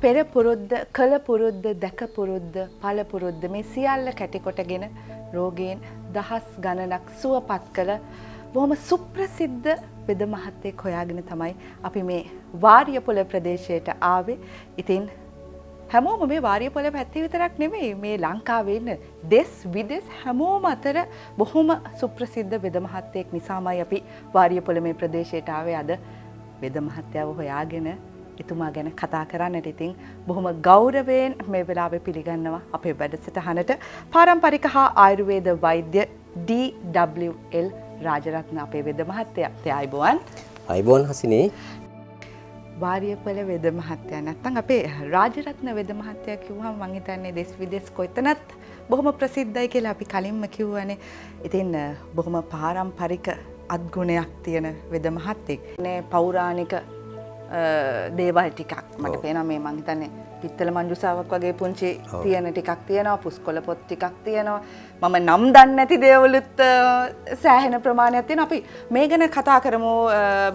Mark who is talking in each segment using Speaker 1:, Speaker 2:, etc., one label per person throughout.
Speaker 1: පෙර පුරුද්ද, කළ පුරුද්ද, දැක පුරුද්ද, ඵල පුරුද්ද මේ සියල්ල කැටිකොටගෙන රෝගීන් දහස් ගණනක් සුවපත් කළ බොහොම සුප්‍රසිද්ධ වෙද මහත්තයෙක් හොයාගෙන තමයි අපි මේ වාරියපොළ ප්‍රදේශයට ආවේ. ඉතින් හැමෝම මේ වාරියපොළ පැත්තේ විතරක් නෙමෙයි මේ ලංකාවේ ඉන්න දෙස් විදෙස් හැමෝම අතර බොහොම සුප්‍රසිද්ධ වෙද මහත්තයෙක් නිසාමයි අපි වාරියපොළ මේ ප්‍රදේශයට ආවේ. අද වෙද මහත්තයව හොයාගෙන එතුමා ගැන කතා කරන්නට ඉතින් බොහොම ගෞරවයෙන් මේ වෙලාවේ පිළිගන්නවා අපේ වැඩසටහනට පාරම්පරික හා ආයුර්වේද වෛද්‍ය DWL රාජරත්න අපේ වෙද මහත්තයා.
Speaker 2: අයබෝන් හසිනේ.
Speaker 1: වාරියපොළ වෙද මහත්තයා නැත්නම් අපේ රාජරත්න වෙද මහත්තයා කිව්වම මං හිතන්නේ දෙස් විදෙස් කොතනත් බොහොම ප්‍රසිද්ධයි කියලා අපි කලින්ම කිව්වනේ. ඉතින් බොහොම පාරම්පරික අත්ගුණයක් තියෙන වෙද මහත්තයෙක්. නේ පෞරාණික දේවල් ටිකක් මට පේනවා මේ මං හිතන්නේ පිත්තල මංජුසාවක් වගේ පුංචි තියෙන ටිකක් තියෙනවා, පුස්කොළ පොත් ටිකක් තියෙනවා. මම නම් දන්නේ නැති දේවලුත් සෑහෙන ප්‍රමාණයක් තියෙනවා. අපි මේ ගැන කතා කරමු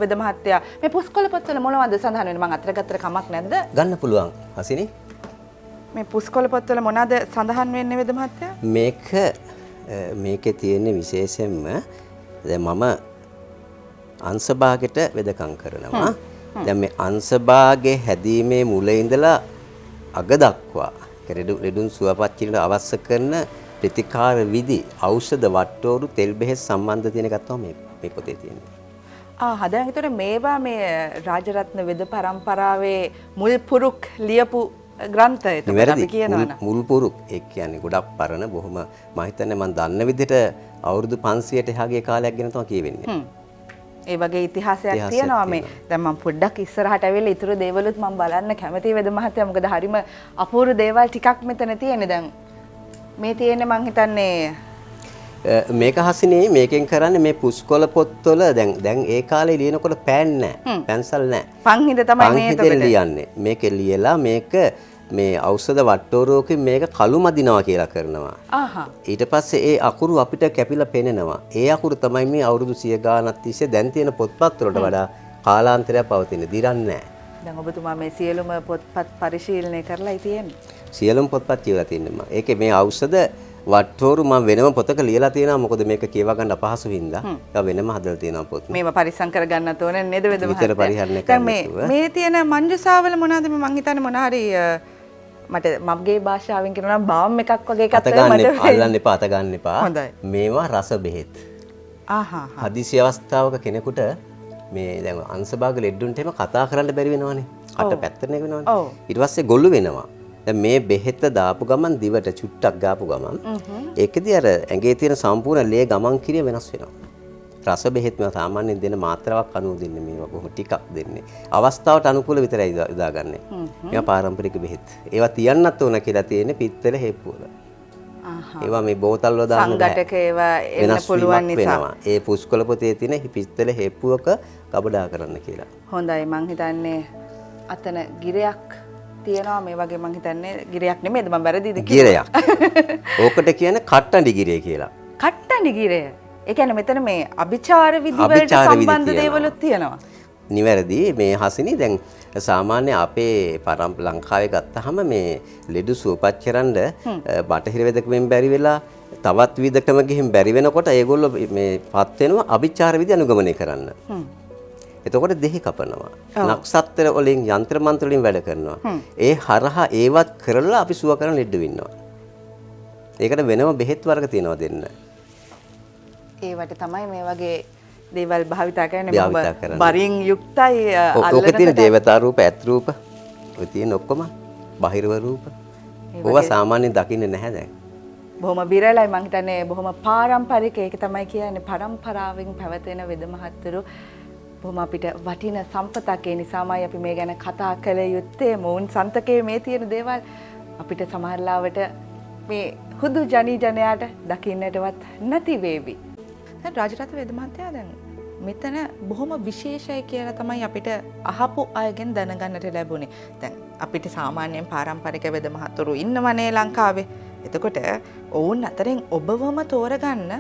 Speaker 1: වෙද මහත්තයා. මේ පුස්කොළ පොත්වල මොනවද සඳහන් වෙන්නේ? මං අතර ගත්තට කමක් නැද්ද?
Speaker 2: ගන්න පුළුවන් හසිනේ.
Speaker 1: මේ පුස්කොළ පොත්වල මොනවද සඳහන් වෙන්නේ වෙද මහත්තයා?
Speaker 2: මේකේ තියෙන විශේෂයෙන්ම දැන් මම අංශභාගයට වෙදකම් කරනවා. දැන් මේ අංශභාගයේ හැදීමේ මුල ඉඳලා අග දක්වා ලෙඩුන් සුවපත් කිරීමට අවශ්‍ය කරන ප්‍රතිකාර විදි, ඖෂධ වට්ටෝරු, තෙල් බෙහෙත් සම්බන්ධ තියෙන එකක් තමයි මේ පොතේ තියෙන්නේ.
Speaker 1: දැන් ඒතර මේවා මේ රාජරත්න වෙද පරම්පරාවේ මුල් පුරුක් ලියපු ග්‍රන්ථය තමයි අපි කියනවා.
Speaker 2: මුල් පුරුක් ඒ කියන්නේ ගොඩක් පරණ බොහොම මම හිතන්නේ මම දන්න විදිහට අවුරුදු 500ට එහාගේ කාලයක් ගැන තමයි කියවෙන්නේ.
Speaker 1: ඒ වගේ ඉතිහාසයක් තියෙනවා මේ. දැන් මම පොඩ්ඩක් ඉස්සරහට ඇවිල්ලා ඊටු දේවලුත් මම බලන්න කැමතියි වෙද මහත්තයා. මොකද හරිම අපූර්ව දේවල් ටිකක් මෙතන තියෙන්නේ. දැන් මේ තියෙන්නේ මං හිතන්නේ
Speaker 2: මේක හසිනේ මේකෙන් කරන්නේ මේ පුස්කොළ පොත්වල දැන් ඒ කාලේ ලියනකොට පෑන් නැහැ. පැන්සල් නැහැ.
Speaker 1: පන්හිඳ තමයි මේ
Speaker 2: එතකොට ලියන්නේ. මේකේ ලියලා මේක මේ ඖෂධ වට්ටෝරුවකින් මේක කළු මදිනවා කියලා කරනවා. ඊට පස්සේ ඒ අකුරු අපිට කැපිලා පෙනෙනවා. ඒ අකුරු තමයි මේ අවුරුදු 100 ගානක් තිස්සේ දැන් තියෙන පොත්පත් වලට වඩා කාලාන්තරයක් පවතින. දිරන්නේ නැහැ.
Speaker 1: දැන් ඔබතුමා මේ සියලුම පොත්පත් පරිශීලනය කරලායි තියෙන්නේ.
Speaker 2: සියලුම පොත්පත් කියවලා තියෙනවා මම. ඒකේ මේ ඖෂධ වට්ටෝරු මම වෙනම පොතක ලියලා තියෙනවා. මොකද මේක කියවා ගන්න අපහසු හින්දා. ඒක වෙනම හදලා තියෙනවා පොත්.
Speaker 1: මේව පරිස්සම් කර ගන්නත් ඕනේ නේද වෙද මහත්තයා?
Speaker 2: විතර පරිහරණය කරන්න.
Speaker 1: මේ තියෙන මංජුසාවල මොනවද මම හිතන්නේ මොන හරි මට මගේ භාෂාවෙන් කියනවා නම් බාම් එකක් වගේ එකක්
Speaker 2: තමයි මට අල්ලන්න එපා, අත ගන්න එපා.
Speaker 1: හොඳයි.
Speaker 2: මේවා රස බෙහෙත්. හදිසි අවස්ථාවක කෙනෙකුට මේ දැන් අංශභාග ලෙඩුන්ට එහෙම කතා කරන්න බැරි වෙනවනේ. කට පැත්තට වෙනවනේ. ඊට පස්සේ ගොළු වෙනවා. දැන් මේ බෙහෙත දාපු ගමන් දිවට චුට්ටක් ගාපු ගමන් ඒකෙදී අර ඇඟේ තියෙන සම්පූර්ණ ලේ ගමන් කිරිය වෙනස් වෙනවා. රස බෙහෙත් මේ සාමාන්‍යයෙන් දෙන මාත්‍රාවක් අනුව දෙන්නේ මේවා කොහොම ටිකක් දෙන්නේ. අවස්ථාවට අනුකූල විතරයි යොදාගන්නේ. මේවා පාරම්පරික බෙහෙත්. ඒවා තියන්නත් ඕන කියලා තියෙන්නේ පිත්තල හෙප්පුවල. ඒවා මේ බෝතල් වල දාන්න බෑ.
Speaker 1: සංඝටක ඒවා එන්න පුළුවන් නිසා.
Speaker 2: ඒ පුස්කොළ පොතේ තියෙන පිත්තල හෙප්පුවක කබඩා කරන්න කියලා.
Speaker 1: හොඳයි මං හිතන්නේ අතන ගිරයක් තියෙනවා මේ වගේ මං හිතන්නේ ගිරයක් නෙමෙයිද මම වැරදිද
Speaker 2: ගිරයක්. ඕකට කියන්නේ කට්ටඬි ගිරය කියලා.
Speaker 1: කට්ටඬි ගිරය. ඒ කියන්නේ මෙතන මේ අභිචාර විදි වලට සම්බන්ධ දේවලුත් තියෙනවා.
Speaker 2: නිවැරදි. මේ හසිනි දැන් සාමාන්‍ය අපේ ලංකාවේ ගත්තාම මේ ලෙඩ සුවපත් කරන්න බටහිර වෙදකමෙන් බැරි වෙලා තවත් විදකම ගිහින් බැරි වෙනකොට ඒගොල්ලෝ මේ පත් වෙනවා අභිචාර විදි අනුගමනය කරන්න. එතකොට දෙහි කපනවා. නක්ෂත්‍ර වලින් යంత్ర මන්ත්‍ර වලින් වැඩ කරනවා. ඒ හරහා ඒවත් කරලා අපි සුව කරන ලෙඩ වෙන්නවා. ඒකට වෙනම බෙහෙත් වර්ග තියෙනවා දෙන්න.
Speaker 1: ඒවට තමයි මේ වගේ දේවල් භාවිතා කරන්නේ. බරින් යුක්තයි
Speaker 2: අල්ලන. ඔක තියෙන දේවතා රූප, ඇත් රූප, ඔය තියෙන ඔක්කොම බාහිරව රූප. ඕවා සාමාන්‍යයෙන් දකින්නේ නැහැ දැන්.
Speaker 1: බොහොම විරලයි මං හිතන්නේ බොහොම පාරම්පරික ඒක තමයි කියන්නේ පරම්පරාවෙන් පැවතෙන වෙද මහත්තුරු බොහොම අපිට වටින සම්පතක්. ඒ නිසාමයි අපි මේ ගැන කතා කළ යුත්තේ. මොවුන් සන්තකයේ මේ තියෙන දේවල් අපිට සමහරලාවට මේ හුදු ජනී ජනයාට දකින්නටවත් නැති වේවි. දැන් රාජරත්න වෙද මහත්තයා දැන් මෙතන බොහොම විශේෂයි කියලා තමයි අපිට අහපු අයගෙන් දැනගන්නට ලැබුණේ. දැන් අපිට සාමාන්‍යයෙන් පාරම්පරික වෙද මහතුරු ඉන්නවනේ ලංකාවේ. එතකොට ඔවුන් අතරින් ඔබවම තෝරගන්න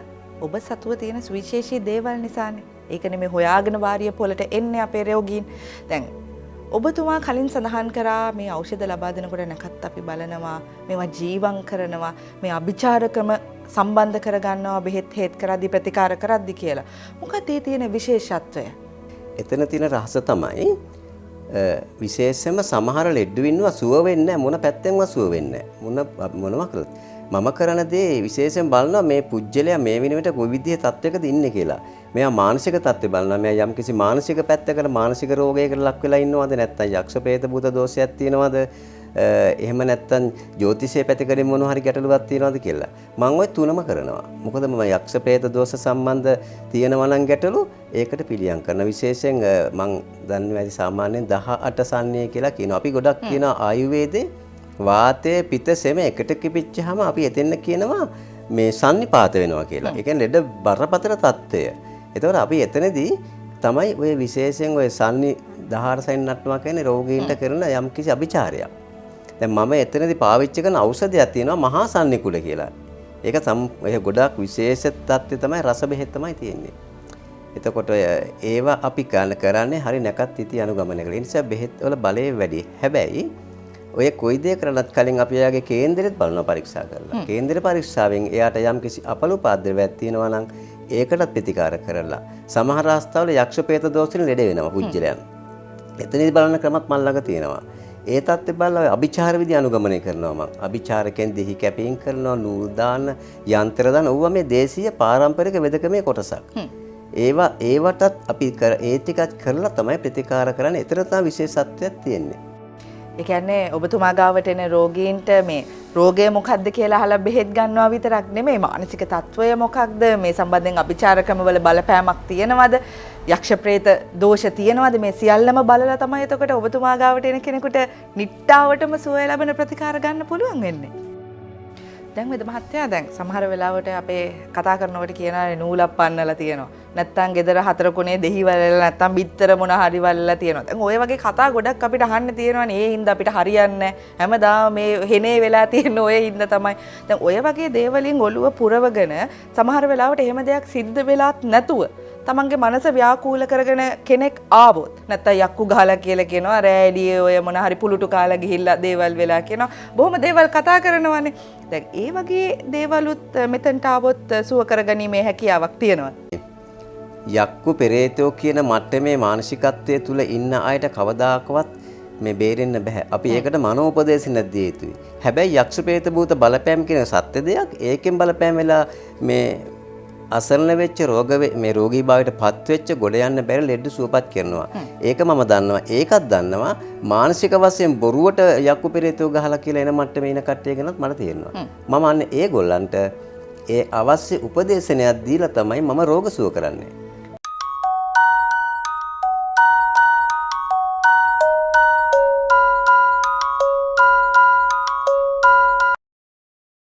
Speaker 1: ඔබ සතුව තියෙන සුවිශේෂී දේවල් නිසානේ. ඒකනේ මේ හොයාගෙන වාරියපොළට එන්නේ අපේ රෝගීන්. දැන් ඔබතුමා කලින් සඳහන් කරා මේ ඖෂධ ලබා දෙනකොට නැකත් අපි බලනවා මේවා ජීවම් කරනවා මේ අභිචාරකම සම්බන්ධ කරගන්නවා බෙහෙත් හේත් කරද්දි ප්‍රතිකාර කරද්දි කියලා. මොකද ඒ තියෙන විශේෂත්වය?
Speaker 2: එතන තියෙන රහස තමයි විශේෂයෙන්ම සමහර ලෙඩ වින්නවා සුව වෙන්නේ මොන පැත්තෙන්වත් සුව වෙන්නේ මොනවා කරත් මම කරන දේ විශේෂයෙන් බලනවා මේ පුජ්‍යලයා මේ වෙනවිට කොයි විදිහේ තත්වයකද ඉන්නේ කියලා. මෙයා මානසික තත්ත්වය බලනවා. මෙයා යම්කිසි මානසික පැත්තකට මානසික රෝගයකට ලක් වෙලා ඉන්නවද නැත්නම් යක්ෂ ප්‍රේත භූත දෝෂයක් තියෙනවද? එහෙම නැත්නම් ජ්‍යොතිෂයේ පැතිකඩින් මොන හරි ගැටලුවක් තියෙනවද කියලා. මම ওই තුනම කරනවා. මොකද මම යක්ෂ ප්‍රේත දෝෂ සම්බන්ධ තියෙනවා නම් ගැටලු ඒකට පිළියම් කරන විශේෂයෙන් මම දන්නේ වැඩි සාමාන්‍යයෙන් 18 සන්නේ කියලා කියනවා. අපි ගොඩක් කියනවා ආයුර්වේදේ වාතය පිත සෙම එකට කිපිච්චාම අපි එතෙන්න කියනවා මේ සන්නිපාත වෙනවා කියලා. ඒ කියන්නේ ලෙඩ බරපතල තත්ත්වය. එතකොට අපි එතනදී තමයි ඔය විශේෂයෙන් ඔය සන්නි 18 සයින් නටනවා කියන්නේ රෝගීන්ට කරන යම්කිසි අභිචාරයක්. දැන් මම එතනදී පාවිච්චි කරන ඖෂධයක් තියෙනවා මහා සන්නිකුල කියලා. ඒක ගොඩාක් විශේෂ තත්ත්වය තමයි රස බෙහෙත් තමයි තියෙන්නේ. එතකොට ඒවා අපි කරන්නේ හරි නැකත් ඉති අනුගමනය කරලා. ඒ නිසා බෙහෙත් වල බලය වැඩි. හැබැයි ඔය කොයි දේ කරලත් කලින් අපි එයාගේ කේන්දරෙත් බලනවා පරීක්ෂා කරලා. කේන්දර පරීක්ෂාවෙන් එයාට යම්කිසි අපලුපාද්‍රවයක් තියෙනවා නම් ඒකටත් ප්‍රතිකාර කරලා. සමහර අවස්ථාවල යක්ෂ ප්‍රේත දෝෂෙන් ලෙඩ වෙනවා පුජ්‍යලයන්. එතනදී බලන ක්‍රමත් මල් ළඟ තියෙනවා. ඒ තත්ත්වෙ බලලා අභිචාර විදි අනුගමනය කරනවා මම. අභිචාරකෙන් දෙහි කැපීම් කරනවා, නූල් දාන්න, යන්ත්‍ර දාන්න. ඕවා මේ දේශීය පාරම්පරික වෙදකමේ කොටසක්. ඒවටත් අපි ඒ ටිකත් කරලා තමයි ප්‍රතිකාර කරන්නේ. ඒතර තමයි විශේෂත්වයක් තියෙන්නේ.
Speaker 1: ඒ කියන්නේ ඔබතුමා ගාවට එන රෝගීන්ට මේ රෝගය මොකක්ද කියලා අහලා බෙහෙත් ගන්නවා විතරක් නෙමෙයි මානසික තත්වය මොකක්ද මේ සම්බන්ධයෙන් අභිචාරකම වල බලපෑමක් තියෙනවද යක්ෂ ප්‍රේත දෝෂ තියෙනවද මේ සියල්ලම බලලා තමයි එතකොට ඔබතුමා ගාවට එන කෙනෙකුට නිට්ටාවටම සුවය ලැබෙන ප්‍රතිකාර ගන්න පුළුවන් වෙන්නේ. දැන් වෙද මහත්තයා දැන් සමහර වෙලාවට අපේ කතා කරනකොට කියනවා නූලක් පන්නලා තියෙනවා. නැත්තම් ගෙදර හතර කොනේ දෙහි වලලා නැත්තම් බිත්තර මොන හරි වලලා තියෙනවා. දැන් ওই වගේ කතා ගොඩක් අපිට අහන්න තියෙනවානේ. ඒ හින්දා අපිට හරියන්නේ නැහැ. හැමදාම මේ හෙනේ වෙලා තියෙන ඔය හින්දා තමයි. දැන් ඔය වගේ දේවලින් ඔළුව පුරවගෙන සමහර වෙලාවට එහෙම දෙයක් සිද්ධ වෙලාත් නැතුව තමන්ගේ මනස ව්‍යාකූල කරගෙන කෙනෙක් ආවොත් නැත්තම් යක්කු ගහලා කියලා කියනවා රෑ එළියේ ඔය මොන හරි පුලුටු කාලා ගිහිල්ලා දේවල් වෙලා කියනවා. බොහොම දේවල් කතා කරනවානේ. දැන් ඒ වගේ දේවලුත් මෙතනට ආවොත් සුව කරගැනීමේ හැකියාවක් තියෙනවා.
Speaker 2: යක්කු පෙරේතෝ කියන මට්ටමේ මානසිකත්වයේ තුල ඉන්න අයට කවදාකවත් මේ බේරෙන්න බෑ. අපි ඒකට මනෝපදේශන දිය යුතුයි. හැබැයි යක්ෂ ප්‍රේත භූත බලපෑම් කියන සත්‍ය දෙයක් ඒකෙන් බලපෑම් වෙලා මේ අසරණ වෙච්ච මේ රෝගී භාවයට පත් වෙච්ච ගොඩ යන්න බැරි ලෙඩ සුවපත් කරනවා. ඒක මම දන්නවා. ඒකත් දන්නවා. මානසික වශයෙන් බොරුවට යක්කු පෙරේතෝ ගහලා කියලා එන මට්ටමේ ඉන කට්ටිය ගැනත් මට තේරෙනවා. මම අන්න ඒගොල්ලන්ට ඒ අවශ්‍ය උපදේශනයක් දීලා තමයි මම රෝග සුව කරන්නේ.